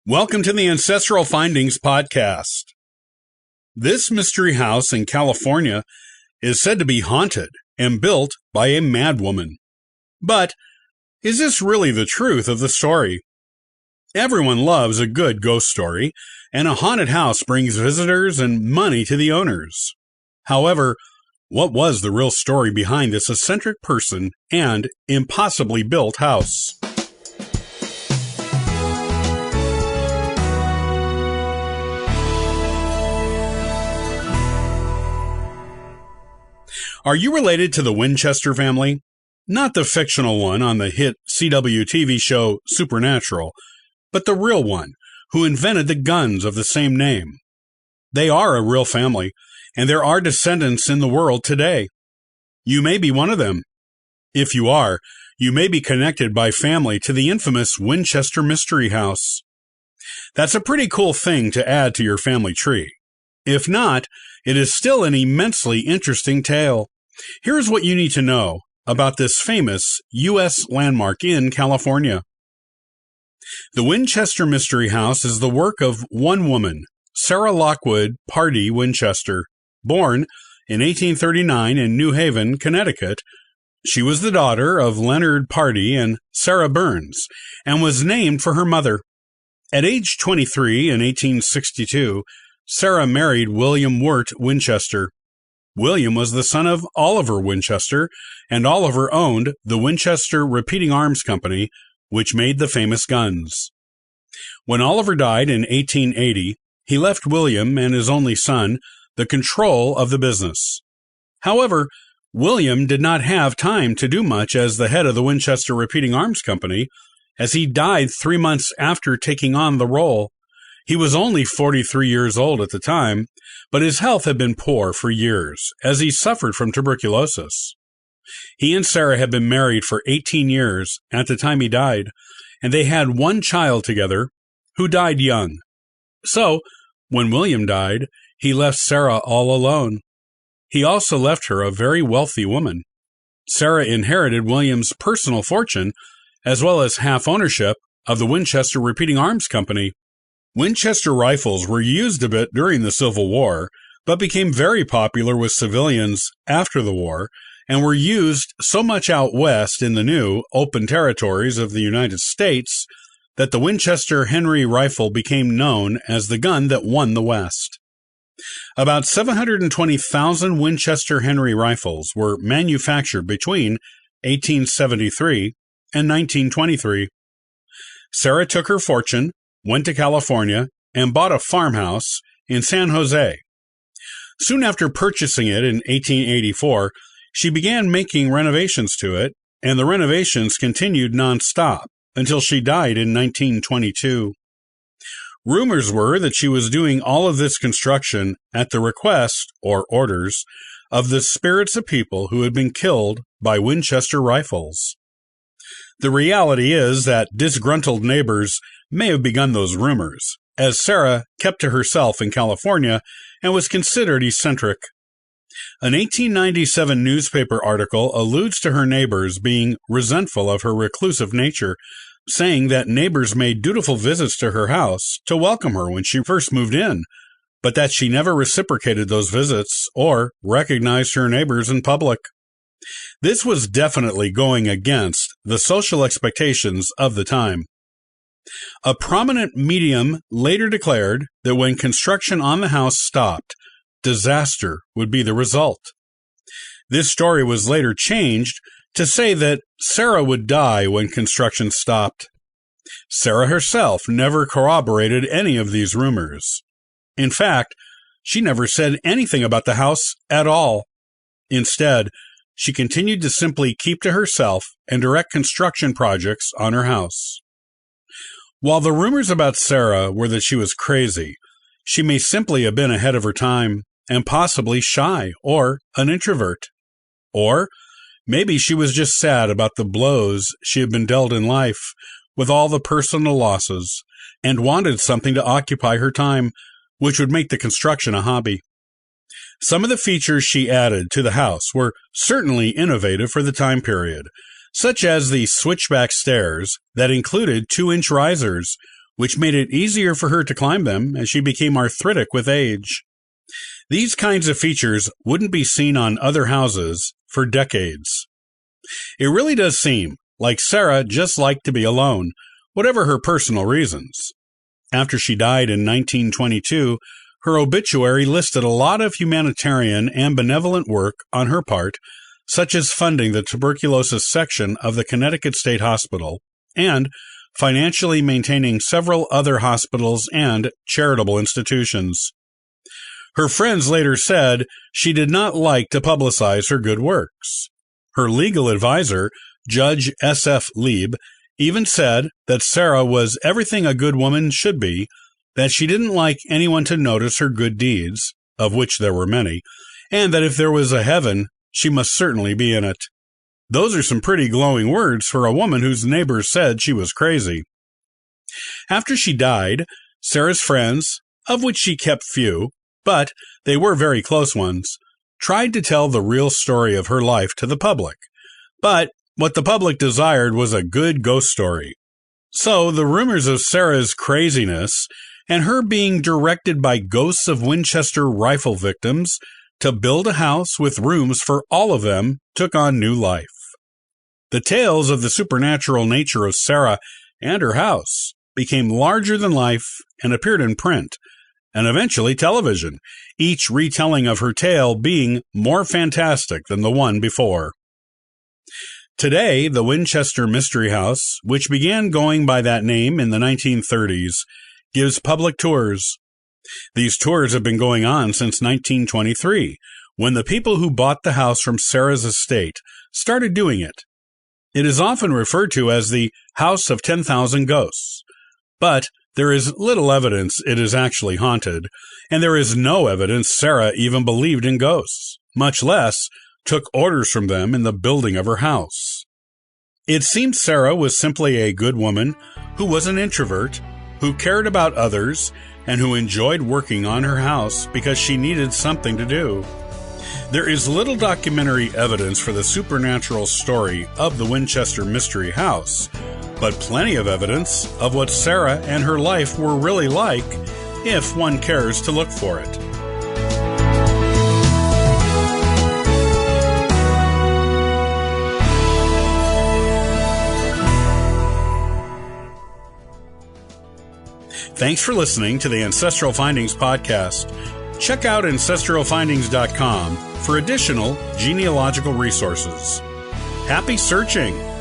Welcome to the Ancestral Findings Podcast. This mystery house in California is said to be haunted and built by a madwoman. But is this really the truth of the story? Everyone loves a good ghost story, and a haunted house brings visitors and money to the owners. However, what was the real story behind this eccentric person and impossibly built house? Are you related to the Winchester family? Not the fictional one on the hit CW TV show Supernatural, but the real one, who invented the guns of the same name. They are a real family, and there are descendants in the world today. You may be one of them. If you are, you may be connected by family to the infamous Winchester Mystery House. That's a pretty cool thing to add to your family tree. If not, it is still an immensely interesting tale. Here's what you need to know about this famous U.S. landmark in California. The Winchester Mystery House is the work of one woman, Sarah Lockwood Pardee Winchester. Born in 1839 in New Haven, Connecticut, she was the daughter of Leonard Pardee and Sarah Burns, and was named for her mother. At age 23 in 1862, Sarah married William Wirt Winchester. William was the son of Oliver Winchester, and Oliver owned the Winchester Repeating Arms Company, which made the famous guns. When Oliver died in 1880, he left William and his only son the control of the business. However, William did not have time to do much as the head of the Winchester Repeating Arms Company, as he died 3 months after taking on the role. He was only 43 years old at the time, but his health had been poor for years, as he suffered from tuberculosis. He and Sarah had been married for 18 years at the time he died, and they had one child together, who died young. So, when William died, he left Sarah all alone. He also left her a very wealthy woman. Sarah inherited William's personal fortune, as well as half ownership of the Winchester Repeating Arms Company. Winchester rifles were used a bit during the Civil War, but became very popular with civilians after the war, and were used so much out west in the new, open territories of the United States that the Winchester Henry rifle became known as the gun that won the West. About 720,000 Winchester Henry rifles were manufactured between 1873 and 1923. Sarah took her fortune, went to California, and bought a farmhouse in San Jose. Soon after purchasing it in 1884, she began making renovations to it, and the renovations continued nonstop until she died in 1922. Rumors were that she was doing all of this construction at the request, or orders, of the spirits of people who had been killed by Winchester rifles. The reality is that disgruntled neighbors may have begun those rumors, as Sarah kept to herself in California and was considered eccentric. An 1897 newspaper article alludes to her neighbors being resentful of her reclusive nature, saying that neighbors made dutiful visits to her house to welcome her when she first moved in, but that she never reciprocated those visits or recognized her neighbors in public. This was definitely going against the social expectations of the time. A prominent medium later declared that when construction on the house stopped, disaster would be the result. This story was later changed to say that Sarah would die when construction stopped. Sarah herself never corroborated any of these rumors. In fact, she never said anything about the house at all. Instead, she continued to simply keep to herself and direct construction projects on her house. While the rumors about Sarah were that she was crazy, she may simply have been ahead of her time and possibly shy or an introvert. Or maybe she was just sad about the blows she had been dealt in life with all the personal losses and wanted something to occupy her time, which would make the construction a hobby. Some of the features she added to the house were certainly innovative for the time period, such as the switchback stairs that included 2-inch risers, which made it easier for her to climb them as she became arthritic with age. These kinds of features wouldn't be seen on other houses for decades. It really does seem like Sarah just liked to be alone, whatever her personal reasons. After she died in 1922, her obituary listed a lot of humanitarian and benevolent work on her part, such as funding the tuberculosis section of the Connecticut State Hospital and financially maintaining several other hospitals and charitable institutions. Her friends later said she did not like to publicize her good works. Her legal advisor, Judge S.F. Lieb, even said that Sarah was everything a good woman should be, that she didn't like anyone to notice her good deeds, of which there were many, and that if there was a heaven, she must certainly be in it. Those are some pretty glowing words for a woman whose neighbors said she was crazy. After she died, Sarah's friends, of which she kept few, but they were very close ones, tried to tell the real story of her life to the public. But what the public desired was a good ghost story. So the rumors of Sarah's craziness and her being directed by ghosts of Winchester rifle victims to build a house with rooms for all of them took on new life. The tales of the supernatural nature of Sarah and her house became larger than life and appeared in print, and eventually television, each retelling of her tale being more fantastic than the one before. Today, the Winchester Mystery House, which began going by that name in the 1930s, gives public tours. These tours have been going on since 1923, when the people who bought the house from Sarah's estate started doing it. It is often referred to as the House of 10,000 Ghosts, but there is little evidence it is actually haunted, and there is no evidence Sarah even believed in ghosts, much less took orders from them in the building of her house. It seemed Sarah was simply a good woman who was an introvert, who cared about others, and who enjoyed working on her house because she needed something to do. There is little documentary evidence for the supernatural story of the Winchester Mystery House, but plenty of evidence of what Sarah and her life were really like, if one cares to look for it. Thanks for listening to the Ancestral Findings podcast. Check out ancestralfindings.com for additional genealogical resources. Happy searching!